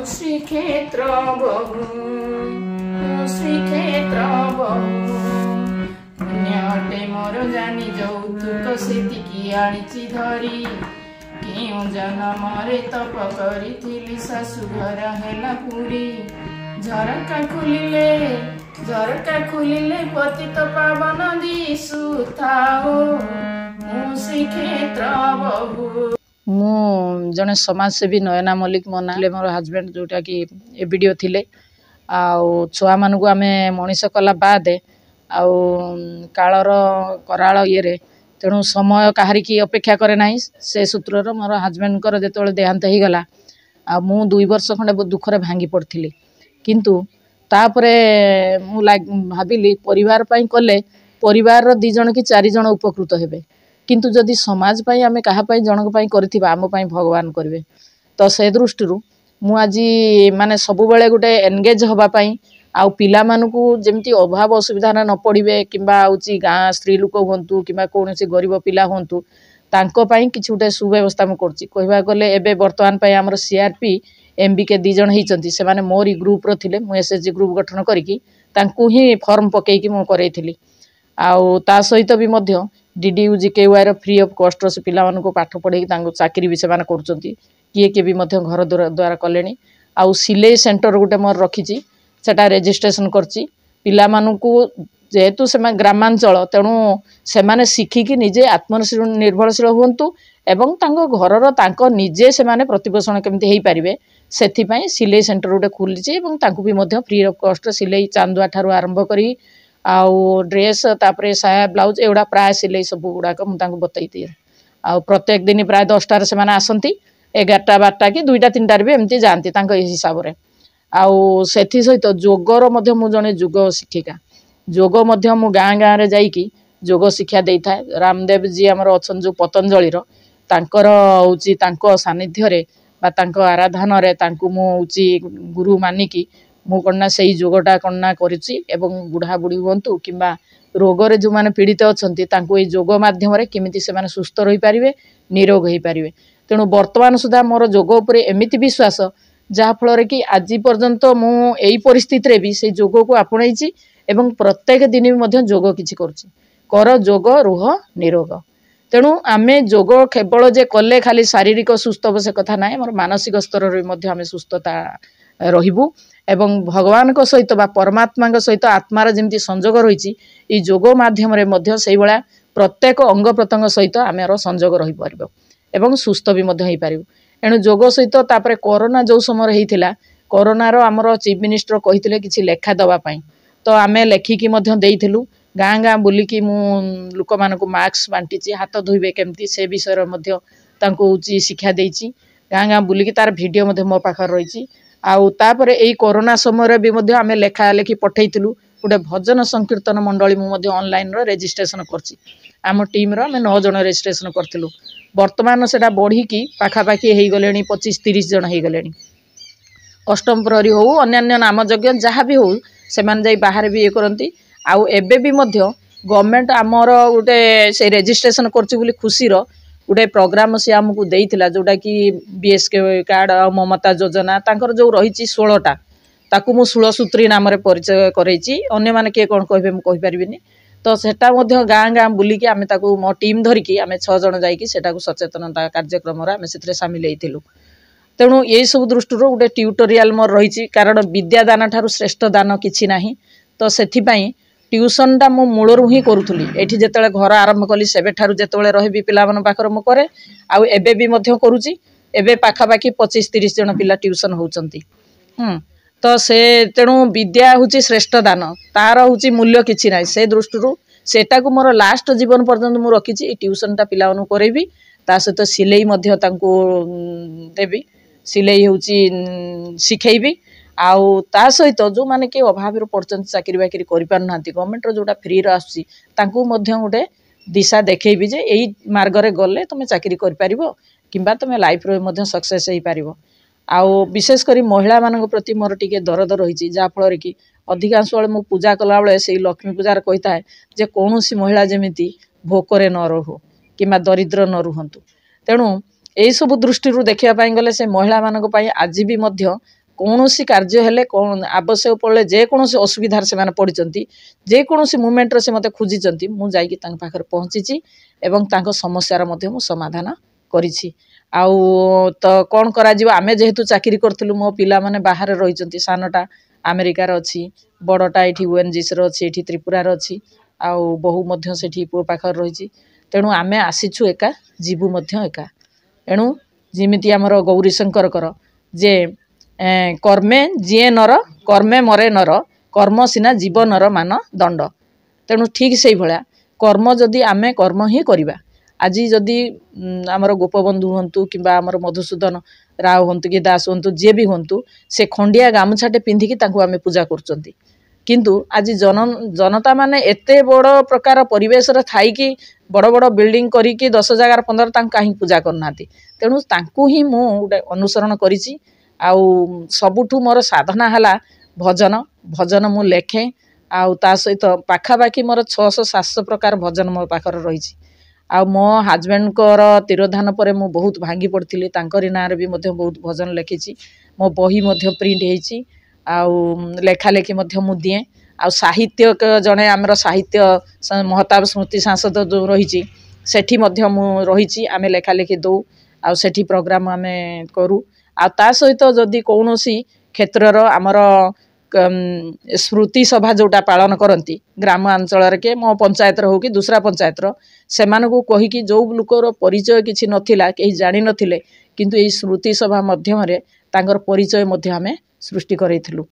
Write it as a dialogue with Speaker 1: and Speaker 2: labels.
Speaker 1: श्रीक्षेत्र बहु श्रीक्षेत्र बहु पुण्यटे मोर जानी যৌতুক সেতিকি আনিছি ধরি কেউ জনমরে তপ করিଥିଲି ଶାଶୁଘର ହେଲା ପୁରୀ ଝରକା ଖୋଲିଲେ ପତିତ ପାବନ ଦିଶୁଥାଉ ମୁଁ ଶ୍ରୀକ୍ଷେତ୍ର ବହୁ। ମୁଁ ଜଣେ ସମାଜସେବୀ ନୟନା ମଲ୍ଲିକ ମୋ ନାଁ ମୋର ହଜବେଣ୍ଡ जोटा कि ए वीडियो थिले आउ छुआ मानू आमे मनीष कला बादे आउ कालर कराल ये तेणु समय कहारी की अपेक्षा करे ना से सूत्र मोर हजबैंड जो देहांत हो गला आ मु 2 वर्ष खंडे दुखरे भांगी पड़ी किंतु तापरे मु भाविली परिवार पई कले परिवार 2 जन कि 4 जन उपकृत हेबे किंतु जदि समाज पई आमे कहा पई जनक पई करथिबा आम पई भगवान करिवे तो से दृष्टि मु आज माने सब बेले गोटे एनगेज हवा पई आ पिला मानकू जेमती अभाव असुविधा न पड़े किंबा होची गाँ स्त्री लोक होंतु किंबा कोनोसी गरीब पिला होंतु तांको पई किछि गोटे सुव्यवस्था मु करछि कहबा गले एबे वर्तमान पई हमर सीआरपी एमबीके 2 जन हेइचंती से माने मोरी ग्रुप रो थिले मु एसएचजी ग्रुप गठन करिकि तांकू ही फॉर्म पकेइकि मु करैथिली आउ ता सहित भी मध्य डीडीयूजीकेवाई रो फ्री ऑफ कॉस्ट से पिला मानकू पाठ पढ़ेकी तांको चाकरी भी से माने करचंती किए के भी मध्य घर द्वारा कलेनी आउ सिलाई सेंटर गोटे मोर रखिछि सेटा रेजिस्ट्रेशन करछि पिला मानकू जेहेतु से ग्रामांचल तेणु से माने शिखिकी निजे आत्मनिर्भरशील हुंतु एवं तांको घरर तांको निजे से माने प्रतिपोषण केमती हेई परिबे सेथि पई सिलाई सेंटर गोटे खुलिछि एवं तांको भी मध्य फ्री ऑफ कॉस्ट सिलाई चांदुआ ठारू आरंभ करी आउ ड्रेस तापरे साया ब्लाउज एवडा प्राय सिलाई सब गुडा को मु तांको बतई दिए आउ प्रत्येक दिन प्राय 10टा रे से माने आसंती 11टा 12टा कि 2टा 3टा रे भी एमती जानती तांको हिसाब रे आउ सेथि सहित जोगर मध्य मु जने जोग शिक्षिका जोग मध्य मु गाँ गाँ रे जाइकी जोग शिक्षा देई थाए रामदेव जी हमर अछन जो पतंजलि रो तांकर होची तांको सानिध्य रे बा तांको आराधना रे तांको मु होची गुरु मानिकी मु कन्ना सेही जोगटा कन्ना करिछि एवं बुढ़ा बुढ़ी होंतु किंबा रोग रे जो माने पीड़ित अछंती तांको ए जोग माध्यम रे केमिति से माने सुस्थ रही परिवे निरोग होई परिवे तेणु वर्तमान सुधा मोर जोग उपरे एमिति विश्वास जहा फल कि आज पर्यंत मु एई परिस्थिति रे भी से जोग को आपणाइछि एवं प्रत्येक दिन भी मध्य जोग किछि करछि कर जोग रुह निरोग तेणु आमे जोग केवल जे कले खाली शारीरिक सुस्थ से कथा ना मोर मानसिक स्तर रे मध्य आमे सुस्थता रहिबु एवं भगवान को सहित बा परमात्मा को सहित आत्मार जेमती संजोग रही ई जोग माध्यम रे मध्य सेही बळा प्रत्येक अंग प्रत्यंग सहित आमेर संजोग रही परिबो एवं सुस्थ भी मध्य होई परिबो एणु जोग सहित तापरे कोरोना जो समय हेइथिला कोरोनार आमर चीफ मिनिस्टर कहिथिले किछि लेखा दवा पई तो आमे लेखिकी मध्य देइथिलु गाँ गाँ बुलिकी मु लोक मानकु मास्क बांटीची हाथ धोइबे केमती से विषय मध्य तांको उची शिक्षा देइची गाँ गाँ बुलिकी तार वीडियो मध्य मो पाखर रहिची आउ तापरे एई कोरोना समय भी मध्य आमे लेखा लेखी पठेइथिलु गोटे भजन संकीर्तन मंडली मु मध्य ऑनलाइन रो रजिस्ट्रेशन करछि आम टीम रो आमे 9 जण रजिस्ट्रेशन करथिलु वर्तमान सेटा बढ़ी की पाखा पाखी हेई गलेनी 25-30 जण हेई गलेनी अष्टम प्रहरी हो अन्य नाम यज्ञ जहाँ भी हो से माने जाई बाहर भी ये करंती आउ एबे भी मध्य गवर्नमेंट आमर गोटे से रजिस्ट्रेशन करछि बोली खुशी रो गोटे प्रोग्राम से आमको देइथिला जोटा कि बीएसके कार्ड आ ममता योजना तांकर जो रही 16टा ताकू मु 16 सूत्री नाम रे परिचय करैछि अन्य माने के कोन कहबे मु कहि परिबिनी तो सेटा मध्य गाँ गाँ बुलिकी आमे ताकू मो टीम धरिकी आमे 6 जण जाइकी सेटा को सचेतनता कार्यक्रम रे आमे सेथरे शामिल हेइथिलु तेणु ये सब दृष्टि गोटे ट्यूटोरियल मोर रही कारण विद्यादान ठारू श्रेष्ठ दान किछि नाही तो सेथि पई ट्यूशन मु मूलरू ही करूथली एठी जेतेले घर आरंभ कली सेबे ठारू जेतेले रहबी पिला मन पाखर मु करे आउ एबे भी मध्य करूची एबे पाखा पाखी 25-30 जण पिला ट्यूशन होउचंती तो से तेणु विद्या हुची श्रेष्ठ दान तार हुची मूल्य किछि नाही से दृष्टि सेटा को मोर लास्ट जीवन पर्यंत मु रखिची ट्यूशन टा पिला मन करेबी ता सहित सिलाई मध्य तांको देबी सिलाई होची शिखेबी आउ ता सहित जो माने के अभाव पड़चन चाकरी बाकरी करि पार नांती गवर्नमेंट रो जोटा फ्री रो आसी तांको मध्य गोटे दिशा देखेबी जे एई मार्ग रे गले तुमे चाकरी करि पारिबो किंबा तुमे लाइफ रो मध्य सक्सेस हेई पारिबो आउ विशेष करी महिला मानक प्रति मोर टिके दरद रही जा फल कि अधिकांश बेले मु पूजा कला बेले से लक्ष्मी पूजार कहिता है जे कौनसी महिला जेमिति भोकरे न रहो किंबा दरिद्र न रुहंतु तेणु यही सब दृष्टि देखा गले से महिला मानक आज भी मध्य କୌଣସି କାର୍ଯ୍ୟ ହେଲେ ଆବଶ୍ୟକ ପଡ଼ିଲେ ଯେକୌଣସି ଅସୁବିଧାରେ ସେମାନେ ପଡ଼ିଛନ୍ତି, ଯେକୌଣସି ମୁମେଣ୍ଟରେ ସେ ମୋତେ ଖୋଜିଛନ୍ତି, ମୁଁ ଯାଇକି ତାଙ୍କ ପାଖରେ ପହଞ୍ଚିଛି ଏବଂ ତାଙ୍କ ସମସ୍ୟାର ମଧ୍ୟ ମୁଁ ସମାଧାନ କରିଛି। ଆଉ ତ କ'ଣ କରାଯିବ, ଆମେ ଯେହେତୁ ଚାକିରି କରିଥିଲୁ, ମୋ ପିଲାମାନେ ବାହାରେ ରହିଛନ୍ତି, ସାନଟା ଆମେରିକାରେ ଅଛି, ବଡ଼ଟା ଏଠି ONGCର ଅଛି, ଏଠି ତ୍ରିପୁରାର ଅଛି, ଆଉ ବୋହୂ ମଧ୍ୟ ସେଠି ପୁଅ ପାଖରେ ରହିଛି। ତେଣୁ ଆମେ ଆସିଛୁ ଏକା, ଯିବୁ ମଧ୍ୟ ଏକା। ଏଣୁ ଯେମିତି ଆମର ଗୌରୀଶଙ୍କରଙ୍କର ଯେ କର୍ମେ ଯିଏ ନର, କର୍ମେ ମରେ ନର, କର୍ମ ସିନା ଜୀବନର ମାନ ଦଣ୍ଡ। ତେଣୁ ଠିକ୍ ସେଇଭଳିଆ କର୍ମ ଯଦି ଆମେ କର୍ମ ହିଁ କରିବା। ଆଜି ଯଦି ଆମର ଗୋପବନ୍ଧୁ ହୁଅନ୍ତୁ କିମ୍ବା ଆମର ମଧୁସୂଦନ ରାଓ ହୁଅନ୍ତୁ କି ଦାସ ହୁଅନ୍ତୁ, ଯିଏ ବି ହୁଅନ୍ତୁ, ସେ ଖଣ୍ଡିଆ ଗାମୁଛାଟେ ପିନ୍ଧିକି ତାଙ୍କୁ ଆମେ ପୂଜା କରୁଛନ୍ତି। କିନ୍ତୁ ଆଜି ଜନତା ମାନେ ଏତେ ବଡ଼ ପ୍ରକାର ପରିବେଶରେ ଥାଇକି ବଡ଼ ବଡ଼ ବିଲ୍ଡିଂ କରିକି 10 ଜାଗାର 15 ତାଙ୍କୁ କାହିଁକି ପୂଜା କରୁନାହାନ୍ତି। ତେଣୁ ତାଙ୍କୁ ହିଁ ମୁଁ ଗୋଟେ ଅନୁସରଣ କରିଛି। ଆଉ ସବୁଠୁ ମୋର ସାଧନା ହେଲା ଭଜନ ମୁଁ ଲେଖେ। ଆଉ ତା ସହିତ ପାଖାପାଖି ମୋର 600-700 ପ୍ରକାର ଭଜନ ମୋ ପାଖରେ ରହିଛି। ଆଉ ମୋ ହଜବେଣ୍ଡଙ୍କର ତିରୋଧାନ ପରେ ମୁଁ ବହୁତ ଭାଙ୍ଗି ପଡ଼ିଥିଲି, ତାଙ୍କରି ନାଁରେ ବି ମଧ୍ୟ ବହୁତ ଭଜନ ଲେଖିଛି। ମୋ ବହି ମଧ୍ୟ ପ୍ରିଣ୍ଟ ହେଇଛି, ଆଉ ଲେଖାଲେଖି ମଧ୍ୟ ମୁଁ ଦିଏ। ଆଉ ସାହିତ୍ୟକ ଜଣେ ଆମର ସାହିତ୍ୟ ମହତାବ ସ୍ମୃତି ସାଂସଦ ଯେଉଁ ରହିଛି, ସେଠି ମଧ୍ୟ ମୁଁ ରହିଛି। ଆମେ ଲେଖାଲେଖି ଦେଉ, ଆଉ ସେଠି ପ୍ରୋଗ୍ରାମ ଆମେ କରୁ। ଆଉ ତା ସହିତ ଯଦି କୌଣସି କ୍ଷେତ୍ରର ଆମର ସ୍ମୃତି ସଭା ଯେଉଁଟା ପାଳନ କରନ୍ତି ଗ୍ରାମାଞ୍ଚଳରେ, କି ମୋ ପଞ୍ଚାୟତର ହେଉ କି ଦୁସରା ପଞ୍ଚାୟତର, ସେମାନଙ୍କୁ କହିକି ଯେଉଁ ଲୋକର ପରିଚୟ କିଛି ନଥିଲା, କେହି ଜାଣିନଥିଲେ, କିନ୍ତୁ ଏଇ ସ୍ମୃତି ସଭା ମାଧ୍ୟମରେ ତାଙ୍କର ପରିଚୟ ମଧ୍ୟ ଆମେ ସୃଷ୍ଟି କରେଇଥିଲୁ।